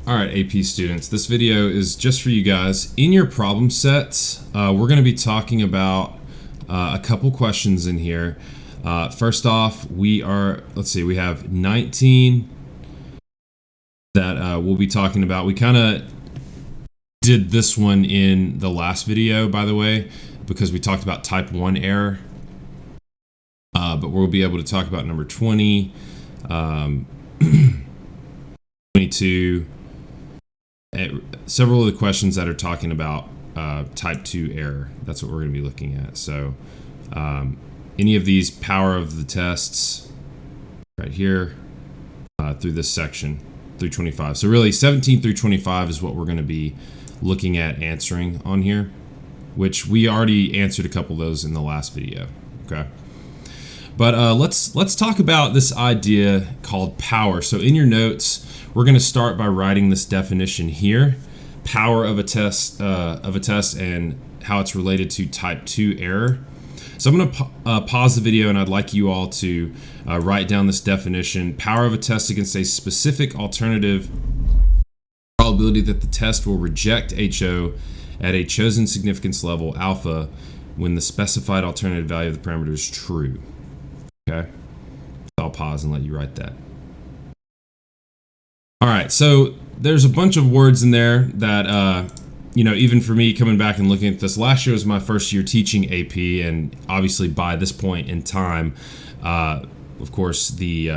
All right, AP students, this video is just for you guys. In your problem sets, we're going to be talking about a couple questions in here. First off, we have 19 that we'll be talking about. We kind of did this one in the last video, by the way, because we talked about type 1 error. But we'll be able to talk about number 20, 22, several of the questions that are talking about type 2 error. That's what we're going to be looking at. So any of these power of the tests right here through this section through 25. So really 17 through 25 is what we're going to be looking at answering on here, which we already answered a couple of those in the last video. Okay. But let's talk about this idea called power. So in your notes, we're going to start by writing this definition here, power of a test and how it's related to type 2 error. So I'm going to pause the video, and I'd like you all to write down this definition. Power of a test against a specific alternative, probability that the test will reject HO at a chosen significance level alpha when the specified alternative value of the parameter is true. Okay, so I'll pause and let you write that. All right, so there's a bunch of words in there that, even for me coming back and looking at this, last year was my first year teaching AP, and obviously by this point in time, of course, the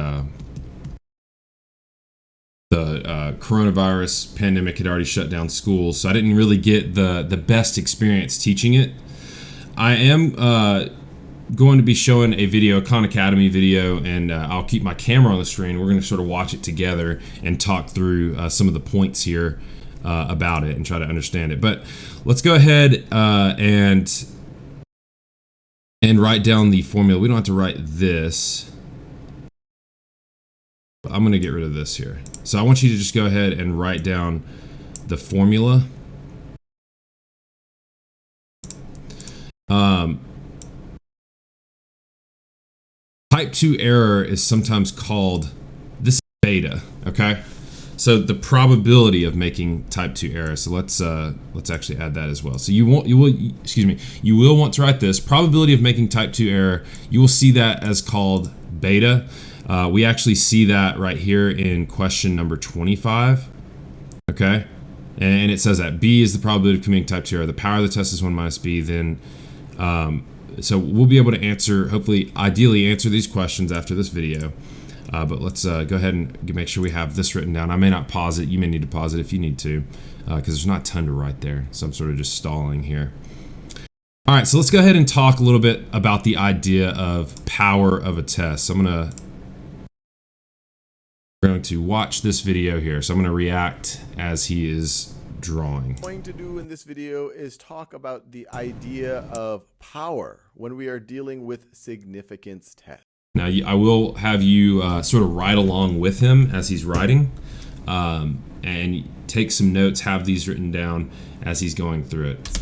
coronavirus pandemic had already shut down schools, so I didn't really get the best experience teaching it. I am going to be showing a video, a Khan Academy video, and I'll keep my camera on the screen. We're going to sort of watch it together and talk through some of the points here about it and try to understand it. But let's go ahead and write down the formula. We don't have to write this. I'm going to get rid of this here. So I want you to just go ahead and write down the formula. Type 2 error is sometimes called, this is beta, okay? So the probability of making type 2 error. So let's actually add that as well. So you will want to write this probability of making type 2 error. You will see that as called beta. We actually see that right here in question number 25, okay? And it says that B is the probability of committing type 2 error. The power of the test is 1 minus B. Then so we'll be able to answer, hopefully, ideally answer these questions after this video. But let's go ahead and make sure we have this written down. I may not pause it. You may need to pause it if you need to, because there's not a ton to write there. So I'm sort of just stalling here. All right, so let's go ahead and talk a little bit about the idea of power of a test. So we're going to watch this video here. So I'm going to react as he is drawing. What I'm going to do in this video is talk about the idea of power when we are dealing with significance tests. Now, I will have you sort of ride along with him as he's writing, and take some notes, have these written down as he's going through it.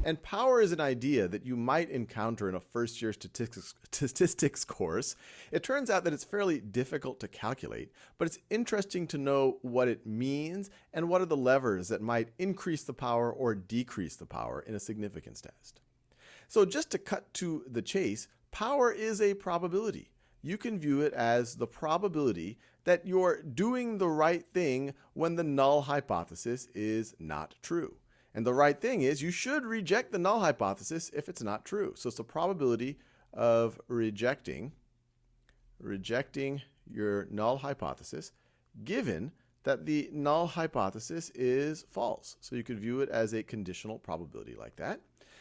And power is an idea that you might encounter in a first-year statistics course. It turns out that it's fairly difficult to calculate, but it's interesting to know what it means and what are the levers that might increase the power or decrease the power in a significance test. So just to cut to the chase, power is a probability. You can view it as the probability that you're doing the right thing when the null hypothesis is not true. And the right thing is you should reject the null hypothesis if it's not true. So it's the probability of rejecting your null hypothesis given that the null hypothesis is false. So you could view it as a conditional probability like that.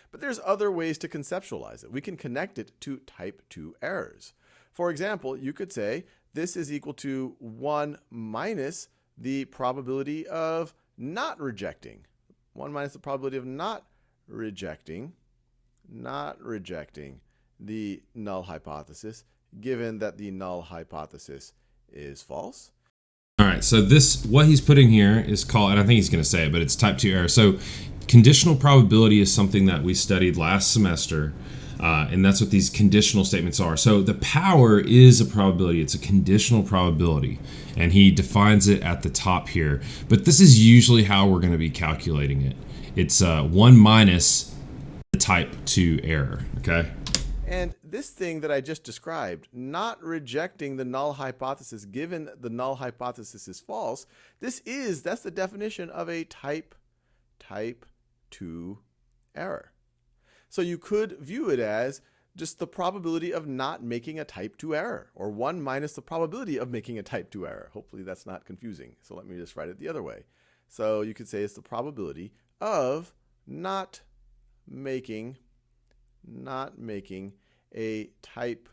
But there's other ways to conceptualize it. We can connect it to type 2 errors. For example, you could say this is equal to 1 minus the probability of not rejecting. 1 minus the probability of not rejecting the null hypothesis, given that the null hypothesis is false. All right, so what he's putting here is called, and I think he's going to say it, but it's type 2 error. So conditional probability is something that we studied last semester. And that's what these conditional statements are. So the power is a probability. It's a conditional probability. And he defines it at the top here. But this is usually how we're going to be calculating it. It's 1 minus the type 2 error, okay? And this thing that I just described, not rejecting the null hypothesis given the null hypothesis is false, that's the definition of a type 2 error. So you could view it as just the probability of not making a type 2 error, or 1 minus the probability of making a type 2 error. Hopefully that's not confusing. So let me just write it the other way. So you could say it's the probability of not making a type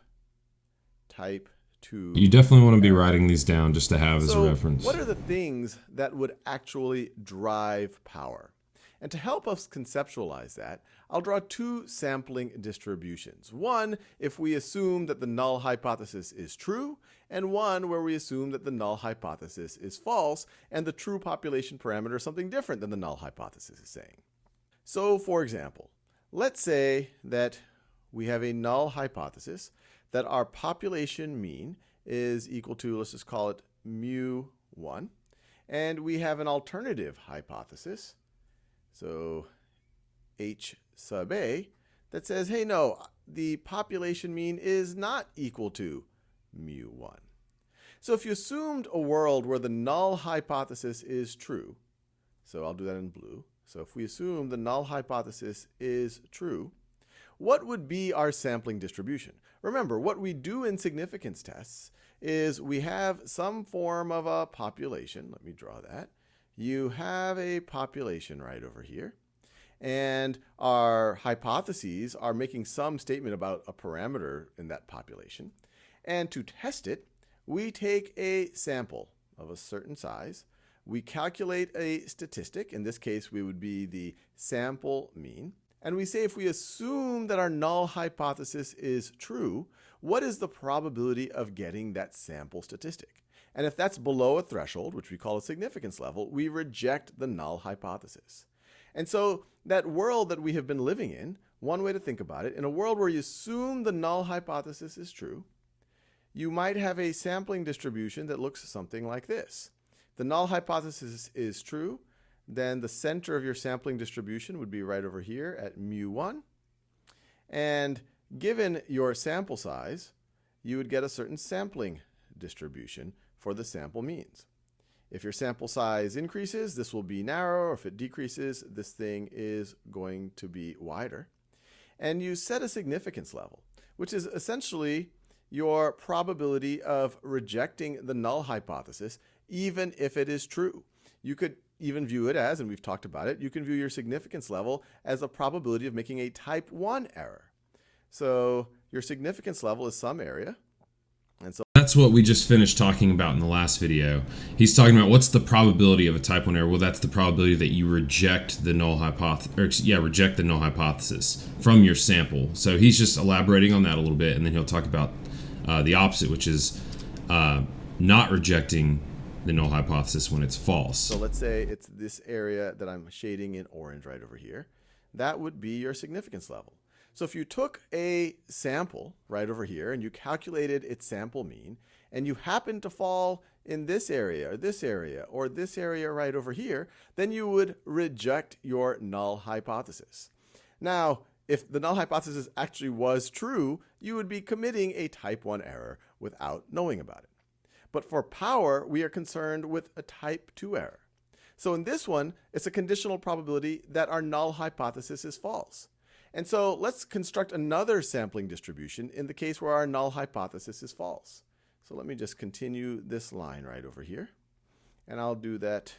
2. You definitely want to be writing these down just to have as a reference. What are the things that would actually drive power? And to help us conceptualize that, I'll draw 2 sampling distributions. One, if we assume that the null hypothesis is true, and one where we assume that the null hypothesis is false, and the true population parameter is something different than the null hypothesis is saying. So, for example, let's say that we have a null hypothesis that our population mean is equal to, let's just call it mu1, and we have an alternative hypothesis, so H sub A, that says, hey, no, the population mean is not equal to mu1. So if you assumed a world where the null hypothesis is true, so I'll do that in blue. So if we assume the null hypothesis is true, what would be our sampling distribution? Remember, what we do in significance tests is we have some form of a population. Let me draw that. You have a population right over here. And our hypotheses are making some statement about a parameter in that population. And to test it, we take a sample of a certain size. We calculate a statistic. In this case, we would be the sample mean. And we say if we assume that our null hypothesis is true, what is the probability of getting that sample statistic? And if that's below a threshold, which we call a significance level, we reject the null hypothesis. And so that world that we have been living in, one way to think about it, in a world where you assume the null hypothesis is true, you might have a sampling distribution that looks something like this. The null hypothesis is true, then the center of your sampling distribution would be right over here at mu1. And given your sample size, you would get a certain sampling distribution for the sample means. If your sample size increases, this will be narrower. If it decreases, this thing is going to be wider. And you set a significance level, which is essentially your probability of rejecting the null hypothesis, even if it is true. You could even view it as, and we've talked about it, you can view your significance level as a probability of making a type 1 error. So your significance level is some area. And so that's what we just finished talking about in the last video. He's talking about what's the probability of a type 1 error. Well, that's the probability that you reject the null hypothesis from your sample. So he's just elaborating on that a little bit, and then he'll talk about the opposite, which is not rejecting the null hypothesis when it's false. So let's say it's this area that I'm shading in orange right over here. That would be your significance level. So if you took a sample right over here and you calculated its sample mean, and you happen to fall in this area or this area or this area right over here, then you would reject your null hypothesis. Now, if the null hypothesis actually was true, you would be committing a type 1 error without knowing about it. But for power, we are concerned with a type 2 error. So in this one, it's a conditional probability that our null hypothesis is false. And so let's construct another sampling distribution in the case where our null hypothesis is false. So let me just continue this line right over here. And I'll do that.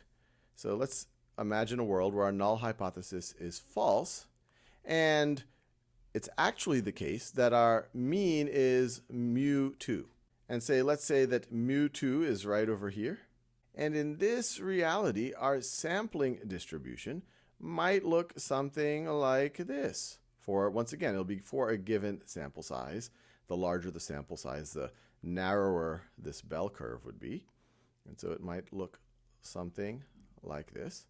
So let's imagine a world where our null hypothesis is false. And it's actually the case that our mean is mu2. And let's say that mu2 is right over here. And in this reality, our sampling distribution might look something like this. Once again, it'll be for a given sample size. The larger the sample size, the narrower this bell curve would be. And so it might look something like this.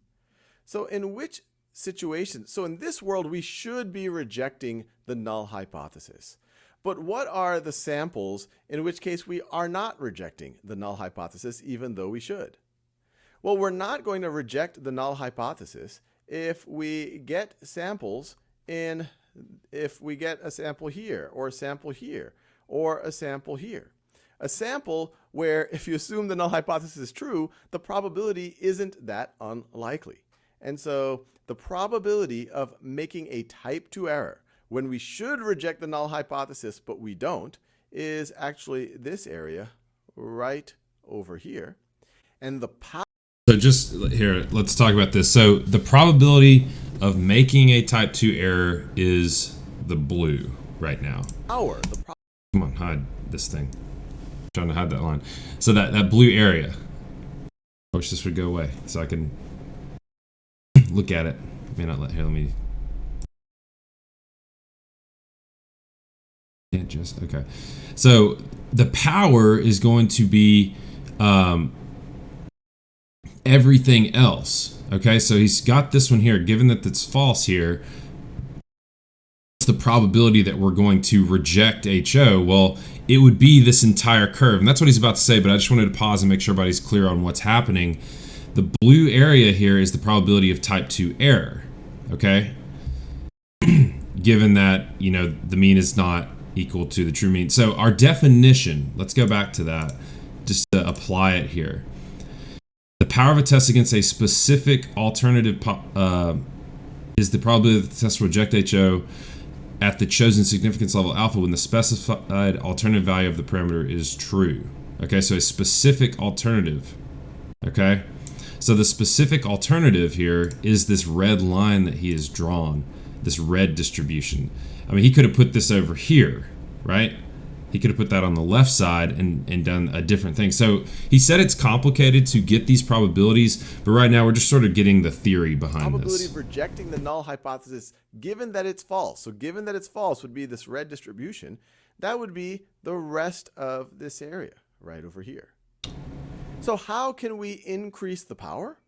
So in which situations. So in this world, we should be rejecting the null hypothesis. But what are the samples in which case we are not rejecting the null hypothesis, even though we should? Well, we're not going to reject the null hypothesis if we get samples if we get a sample here, or a sample here, or a sample here. A sample where, if you assume the null hypothesis is true, the probability isn't that unlikely. And so the probability of making a type 2 error when we should reject the null hypothesis but we don't is actually this area right over here. And the power. So just here, let's talk about this. So the probability of making a type 2 error is the blue right now. Come on, hide this thing. I'm trying to hide that line. So that blue area. I wish this would go away so I can look at it. May not let me. Can't just okay. So the power is going to be everything else. Okay, so he's got this one here. Given that it's false here, what's the probability that we're going to reject HO? Well, it would be this entire curve, and that's what he's about to say. But I just wanted to pause and make sure everybody's clear on what's happening. The blue area here is the probability of type 2 error. Okay, given that the mean is not equal to the true mean. So our definition, let's go back to that just to apply it here. The power of a test against a specific alternative is the probability that the test will reject HO at the chosen significance level alpha when the specified alternative value of the parameter is true. Okay, so a specific alternative. Okay, so the specific alternative here is this red line that he has drawn, this red distribution. I mean, he could have put this over here, right? He could have put that on the left side and done a different thing. So he said it's complicated to get these probabilities, but right now we're just sort of getting the theory behind probability this. of rejecting the null hypothesis given that it's false. So given that it's false would be this red distribution. That would be the rest of this area right over here. So how can we increase the power?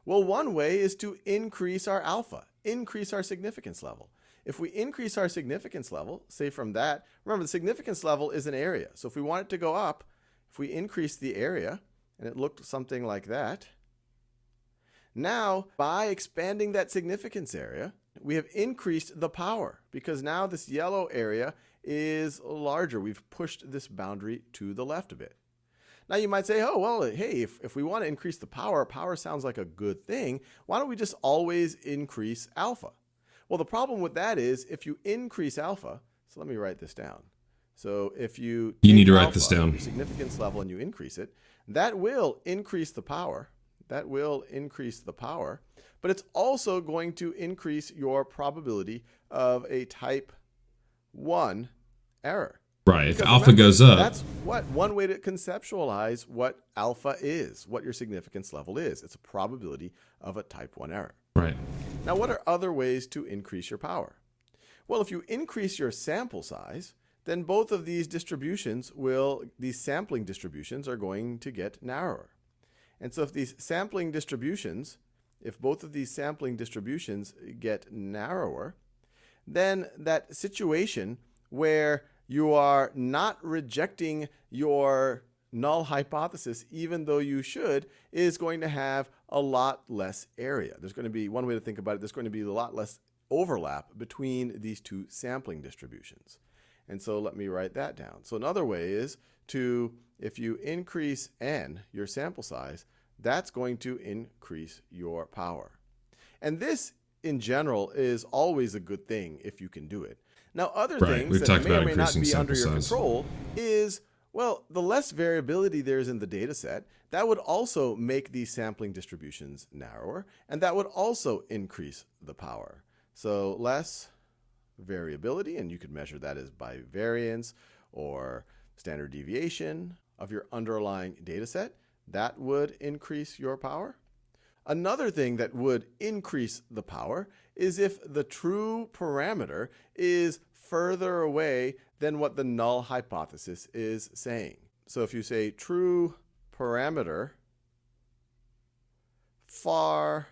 Well, one way is to increase our alpha, increase our significance level. If we increase our significance level, say from that, remember the significance level is an area. So if we want it to go up, if we increase the area, and it looked something like that, now by expanding that significance area, we have increased the power because now this yellow area is larger. We've pushed this boundary to the left a bit. Now you might say, oh, well, hey, if we want to increase the power sounds like a good thing. Why don't we just always increase alpha? Well, the problem with that is if you increase alpha, so let me write this down. So if you need to write this down. Your significance level and you increase it, that will increase the power. That will increase the power, but it's also going to increase your probability of a type 1 error. Right. If alpha goes up. That's one way to conceptualize what alpha is, what your significance level is. It's a probability of a type 1 error. Right. Now, what are other ways to increase your power? Well, if you increase your sample size, then both of these distributions these sampling distributions are going to get narrower. And so if both of these sampling distributions get narrower, then that situation where you are not rejecting your null hypothesis, even though you should, is going to have a lot less area. There's going to be, one way to think about it, there's going to be a lot less overlap between these two sampling distributions. And so let me write that down. So another way is if you increase n, your sample size, that's going to increase your power. And this, in general, is always a good thing if you can do it. Now, other things that may or may not be under your control is, well, the less variability there is in the data set, that would also make these sampling distributions narrower, and that would also increase the power. So less variability, and you could measure that as by variance or standard deviation of your underlying data set, that would increase your power. Another thing that would increase the power is if the true parameter is further away than what the null hypothesis is saying. So if you say true parameter far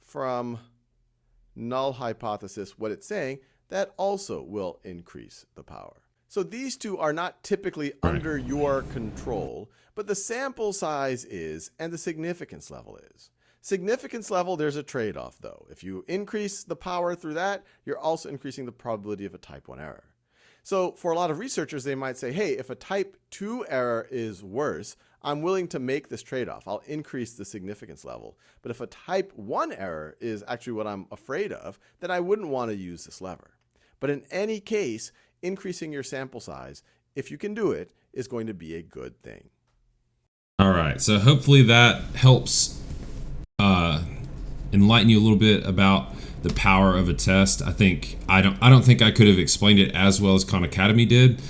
from null hypothesis, what it's saying, that also will increase the power. So these two are not typically under your control, but the sample size is and the significance level is. Significance level, there's a trade-off though. If you increase the power through that, you're also increasing the probability of a type 1 error. So for a lot of researchers, they might say, hey, if a type 2 error is worse, I'm willing to make this trade-off. I'll increase the significance level. But if a type 1 error is actually what I'm afraid of, then I wouldn't want to use this lever. But in any case, increasing your sample size, if you can do it, is going to be a good thing. All right, so hopefully that helps enlighten you a little bit about the power of a test. I don't think I could have explained it as well as Khan Academy did.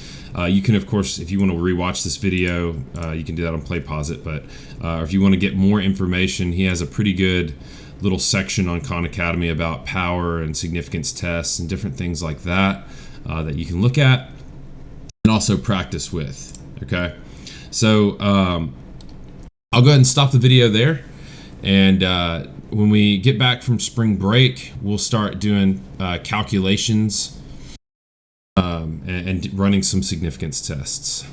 You can, of course, if you want to rewatch this video, you can do that on Play Pause It. But if you want to get more information, he has a pretty good little section on Khan Academy about power and significance tests and different things like that that you can look at and also practice with. Okay, so I'll go ahead and stop the video there. And when we get back from spring break, we'll start doing calculations and running some significance tests.